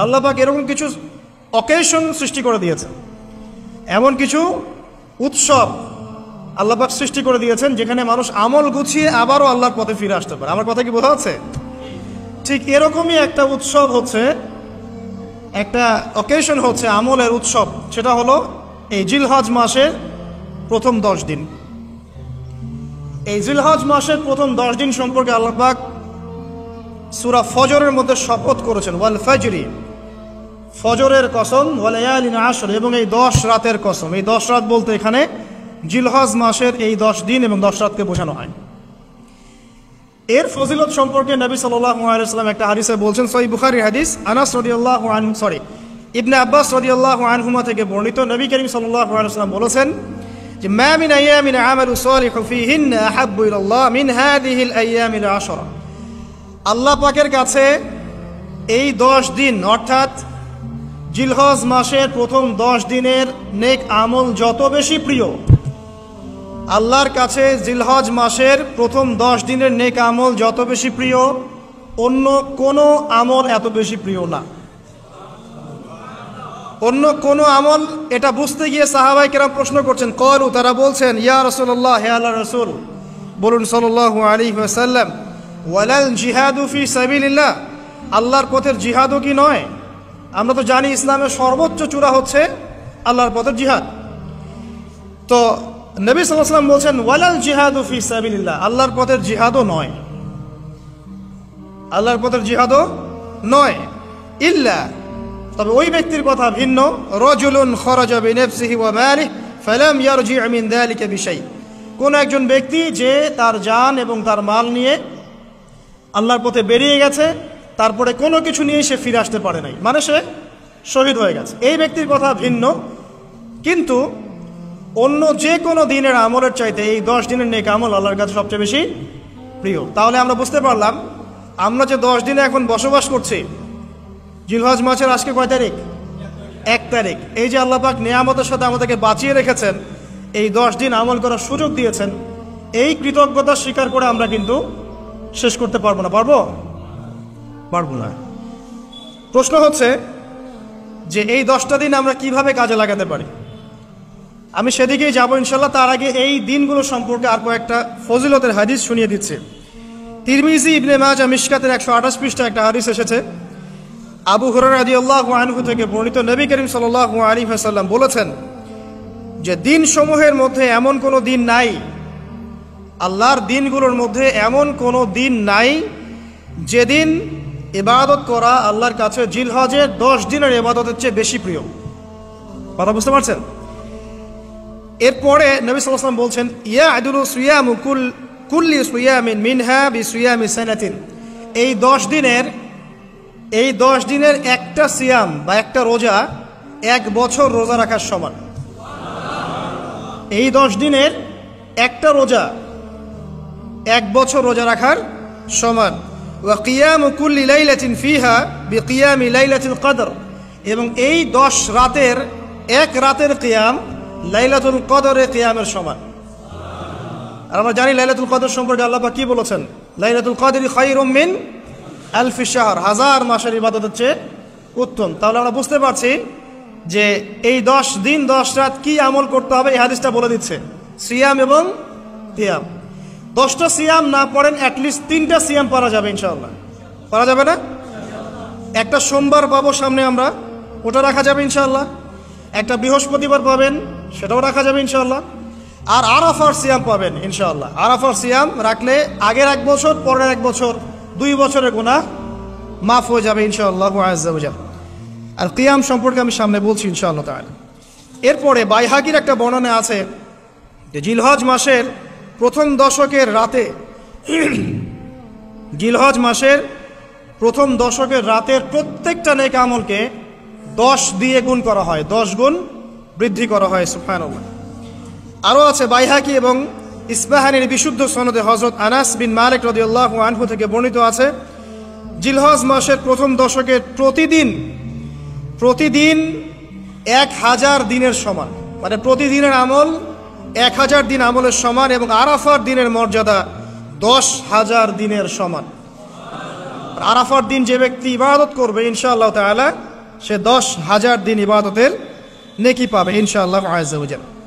আল্লাহ পাক এরকম কিছু অকেশন সৃষ্টি করে দিয়েছেন, এমন কিছু উৎসব আল্লাহ পাক সৃষ্টি করে দিয়েছেন যেখানে মানুষ আমল গুছিয়ে আবারও আল্লাহর পথে ফিরে আসতে পারে। আমার কথা কি বোঝা যাচ্ছে? ঠিক এরকমই একটা উৎসব হচ্ছে, একটা অকেশন হচ্ছে আমলের উৎসব, সেটা হলো এই জিলহজ মাসের প্রথম 10 দিন। এই জিলহজ মাসের প্রথম 10 দিন সম্পর্কে আল্লাহ পাক সূরা ফজরের মধ্যে শপথ করেছেন, ওয়াল ফাজরি, ফজরের কসম, ওয়া লায়ালিন আশর, এবং এই 10 রাতের কসম। এই 10 রাত বলতে এখানে জিলহজ মাসের এই 10 দিন এবং 10 রাতকে বোঝানো হয়। এর ফজিলত সম্পর্কে নবী সাল্লাল্লাহু আলাইহি ওয়াসাল্লাম একটা হাদিসে বলছেন, সহিহ বুখারীর হাদিস, আনাস রাদিয়াল্লাহু আনহু ইবনে আব্বাস রাদিয়াল্লাহু আনহুমা থেকে বর্ণিত, নবী করিম সাল্লাল্লাহু আলাইহি ওয়াসাল্লাম বলেছেন যে মা মিন আইয়ামিন আমালু সালিহু ফীহিন্না আহাব্বু ইলাল্লাহ মিন হাযিহিল আইয়ামিল আশরা। আল্লাহ পাকের কাছে এই 10 দিন অর্থাৎ জিলহজ মাসের প্রথম 10 দিনের নেক আমল যত বেশি প্রিয়, আল্লাহর কাছে জিলহজ মাসের প্রথম 10 দিনের নেক আমল যত বেশি প্রিয়, অন্য কোনো আমল এত বেশি প্রিয় না। অন্য কোনো আমল, এটা বুঝতে গিয়ে সাহাবায়ে কেরাম প্রশ্ন করছেন, ক্বালু, তারা বলছেন, ইয়া রাসূলুল্লাহ, হে আল্লাহর রাসূল, বলুন সাল্লাল্লাহু আলাইহি ওয়াসাল্লাম, ওয়ালাল জিহাদু ফি সাবিলিল্লাহ, আল্লাহর পথের জিহাদও কি নয়? আমরা তো জানি ইসলামের সর্বোচ্চ চূড়া হচ্ছে আল্লাহর পথের জিহাদ। তো নবী সাল্লাল্লাহু আলাইহি ওয়াসাল্লাম বলছেন, ওয়ালাল জিহাদু ফি সাবিলিল্লাহ, আল্লাহর পথের জিহাদও নয়, আল্লাহর পথের জিহাদও নয়, ইল্লা, তবে ওই ব্যক্তির কথা ভিন্ন, রাজুলুন খরাজা বিনাফসিহি ওয়া মালিহি ফালাম ইয়ারজি মিন যালিকা বিশাই, কোন একজন ব্যক্তি যে তার জান এবং তার মাল নিয়ে আল্লাহর পথে বেরিয়ে গেছে, তারপরে কোনো কিছু নিয়ে সে ফিরে আসতে পারে নাই, মানে সে শহীদ হয়ে গেছে, এই ব্যক্তির কথা ভিন্ন। কিন্তু অন্য যে কোনো দিনের আমলের চাইতে এই 10 দিনের নেক আমল আল্লাহর কাছে সবচেয়ে বেশি প্রিয়। তাহলে আমরা বুঝতে পারলাম, আমরা যে 10 দিনে এখন বসবাস করছি, জিলহজ মাসের আজকে কয় তারিখ? 1 তারিখ। এই যে আল্লাহ পাক নিয়ামতের সাথে আমাদেরকে বাঁচিয়ে রেখেছেন, এই 10 দিন আমল করার সুযোগ দিয়েছেন, এই কৃতজ্ঞতা স্বীকার করে আমরা কিন্তু শেষ করতে পারবো না। পারবো না। প্রশ্ন হচ্ছে যে এই 10টা দিন আমরা কিভাবে কাজে লাগাতে পারি। আমি সেদিকেই যাবো ইনশাল্লাহ। তার আগে এই দিনগুলো সম্পর্কে আর কয়েকটা ফজিলতের হাদিস শুনিয়ে দিচ্ছে। তিরমিজি, ইবনে মাজাহ, মিশকাতের 128 পৃষ্ঠা একটা হাদিস এসেছে, আবু হুরায়রা রাদিয়াল্লাহু আনহু থেকে বর্ণিত, নবী করিম সাল্লাল্লাহু আলাইহি ওয়াসাল্লাম বলেছেন যে দিন সমূহের মধ্যে এমন কোনো দিন নাই, আল্লাহর দিনগুলোর মধ্যে এমন কোনো দিন নাই যেদিন ইবাদত করা আল্লাহর কাছে জিলহজের 10 দিনের ইবাদতের চেয়ে বেশি প্রিয়। কথা বুঝতে পারছেন? এরপরে নবী সাল্লাল্লাহু আলাইহি ওয়াসাল্লাম বলছেন, ইয়াদুলু সিয়ামু কুল্লি সিয়ামিন মিনহা বিসিয়ামি সানাতিন, এই 10 দিনের একটা সিয়াম বা একটা রোজা 1 বছর রোজা রাখার সমান। এই 10 দিনের একটা রোজা 1 বছর রোজা রাখার সমান। ওয়া কিয়ামু কুল্লি লাইলাতিন ফিহা বিকিয়ামি লাইলাতুল কদর, এবং এই 10 রাতের এক রাতের কিয়াম লাইলাতুল কদরের কিয়ামের সমান। আর আমরা জানি লাইলাতুল কদর সম্পর্কে আল্লাহ পাক কি বলেছেন, লাইলাতুল কদরি খায়রুম মিন আলফি শাহর, 1000 মাসের ইবাদতের চেয়ে উত্তম। তাহলে আমরা বুঝতে পারছি যে এই 10 দিন 10 রাত কি আমল করতে হবে, এই হাদিসটা বলে দিচ্ছে, সিয়াম এবং কিয়াম। 10টা সিয়াম না পড়েন, অ্যাটলিস্ট 3টা সিয়াম পড়া যাবে ইনশাআল্লাহ। পড়া যাবে না? একটা সোমবার পাবো সামনে আমরা, ওটা রাখা যাবে ইনশাআল্লাহ। একটা বৃহস্পতিবার পাবেন, সেটাও রাখা যাবে ইনশাআল্লাহ। আর আরাফার সিয়াম পাবেন ইনশাআল্লাহ। আরাফার সিয়াম রাখলে আগের 1 বছর, পরের 1 বছর, 2 বছরের গুনাহ মাফ হয়ে যাবে ইনশাআল্লাহ আযজা ওয়া জাল। আর কিয়াম সম্পর্কে আমি সামনে বলছি ইনশাআল্লাহ তাআলা। এরপরে বাইহাকির একটা বর্ণনা আছে যে জিলহজ মাসের প্রথম দশকের রাতে, জিলহজ মাসের প্রথম দশকের রাতের প্রত্যেকটা নেক আমলকে 10 দিয়ে গুণ করা হয়, 10 গুণ বৃদ্ধি করা হয়। সুবহানাল্লাহ। আরও আছে বাইহাকি এবং ইসবাহানির বিশুদ্ধ সনদে হযরত আনাস বিন মালিক রাদিয়াল্লাহু আনহু থেকে বর্ণিত আছে, জিলহজ মাসের প্রথম দশকের প্রতিদিন 1000 দিনের সমান, মানে প্রতিদিনের আমল 1000 দিন আমলের সমান, এবং আরাফার দিনের মর্যাদা 10,000 দিনের সমান। আরাফার দিন যে ব্যক্তি ইবাদত করবে ইনশাআল্লাহ তাআলা সে 10,000 দিন ইবাদতের নেকি পাবে ইনশাআল্লাহ আযজা ওয়া জাল্লা।